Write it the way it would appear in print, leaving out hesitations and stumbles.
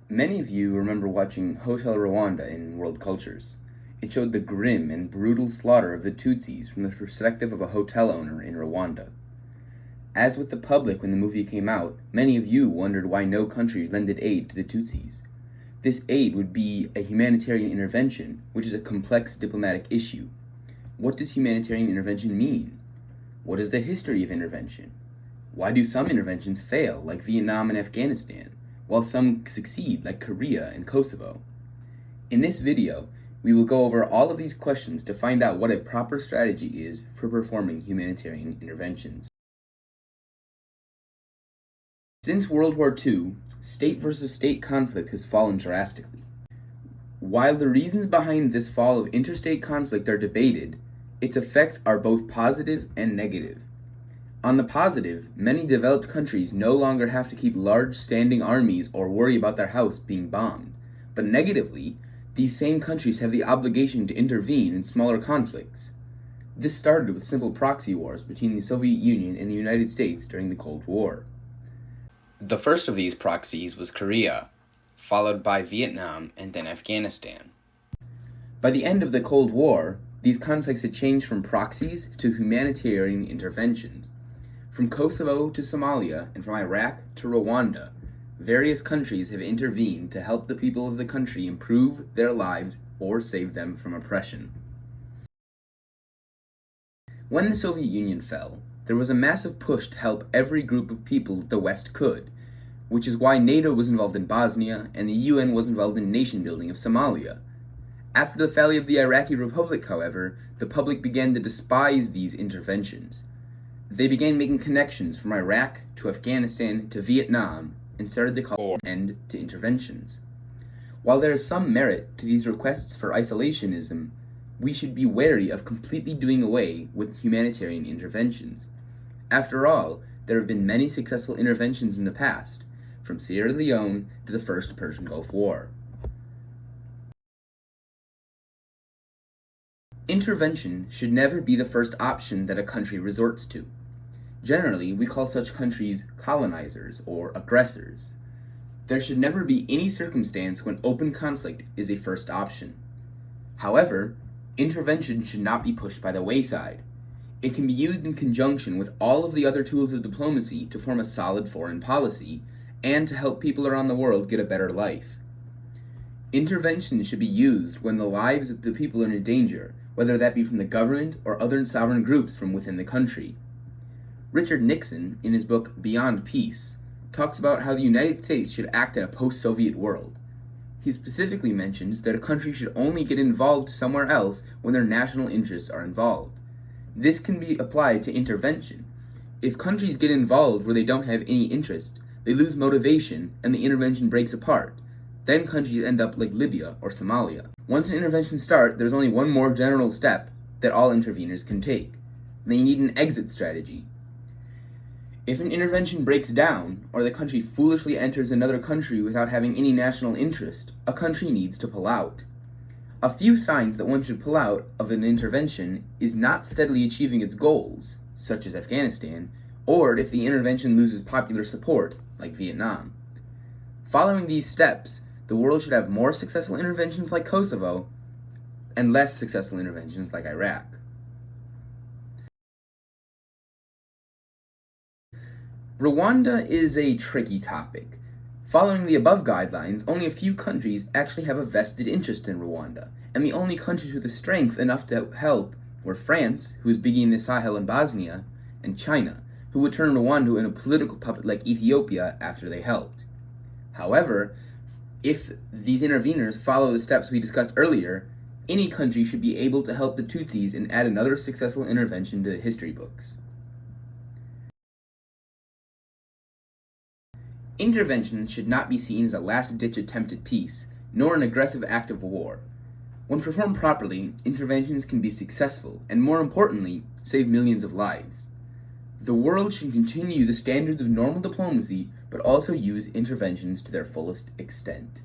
Many of you remember watching Hotel Rwanda in World Cultures. It showed the grim and brutal slaughter of the Tutsis from the perspective of a hotel owner in Rwanda. As with the public when the movie came out, many of you wondered why no country lended aid to the Tutsis. This aid would be a humanitarian intervention, which is a complex diplomatic issue. What does humanitarian intervention mean? What is the history of intervention? Why do some interventions fail, like Vietnam and Afghanistan, while some succeed, like Korea and Kosovo? In this video, we will go over all of these questions to find out what a proper strategy is for performing humanitarian interventions. Since World War II, state versus state conflict has fallen drastically. While the reasons behind this fall of interstate conflict are debated, its effects are both positive and negative. On the positive, many developed countries no longer have to keep large standing armies or worry about their house being bombed. But negatively, these same countries have the obligation to intervene in smaller conflicts. This started with simple proxy wars between the Soviet Union and the United States during the Cold War. The first of these proxies was Korea, followed by Vietnam and then Afghanistan. By the end of the Cold War, these conflicts had changed from proxies to humanitarian interventions. From Kosovo to Somalia and from Iraq to Rwanda, various countries have intervened to help the people of the country improve their lives or save them from oppression. When the Soviet Union fell, there was a massive push to help every group of people the West could, which is why NATO was involved in Bosnia and the UN was involved in nation building of Somalia. After the fall of the Iraqi Republic, however, the public began to despise these interventions. They began making connections from Iraq to Afghanistan to Vietnam and started to call an end to interventions. While there is some merit to these requests for isolationism, we should be wary of completely doing away with humanitarian interventions. After all, there have been many successful interventions in the past, from Sierra Leone to the First Persian Gulf War. Intervention should never be the first option that a country resorts to. Generally, we call such countries colonizers or aggressors. There should never be any circumstance when open conflict is a first option. However, intervention should not be pushed by the wayside. It can be used in conjunction with all of the other tools of diplomacy to form a solid foreign policy and to help people around the world get a better life. Intervention should be used when the lives of the people are in danger, whether that be from the government or other sovereign groups from within the country. Richard Nixon, in his book Beyond Peace, talks about how the United States should act in a post-Soviet world. He specifically mentions that a country should only get involved somewhere else when their national interests are involved. This can be applied to intervention. If countries get involved where they don't have any interest, they lose motivation and the intervention breaks apart. Then countries end up like Libya or Somalia. Once an intervention starts, there's only one more general step that all interveners can take. They need an exit strategy. If an intervention breaks down, or the country foolishly enters another country without having any national interest, a country needs to pull out. A few signs that one should pull out of an intervention is not steadily achieving its goals, such as Afghanistan, or if the intervention loses popular support, like Vietnam. Following these steps, the world should have more successful interventions like Kosovo, and less successful interventions like Iraq. Rwanda is a tricky topic. Following the above guidelines, only a few countries actually have a vested interest in Rwanda, and the only countries with the strength enough to help were France, who is beginning the Sahel and Bosnia, and China, who would turn Rwanda into a political puppet like Ethiopia after they helped. However, if these interveners follow the steps we discussed earlier, any country should be able to help the Tutsis and add another successful intervention to the history books. Intervention should not be seen as a last-ditch attempt at peace, nor an aggressive act of war. When performed properly, interventions can be successful, and more importantly, save millions of lives. The world should continue the standards of normal diplomacy, but also use interventions to their fullest extent.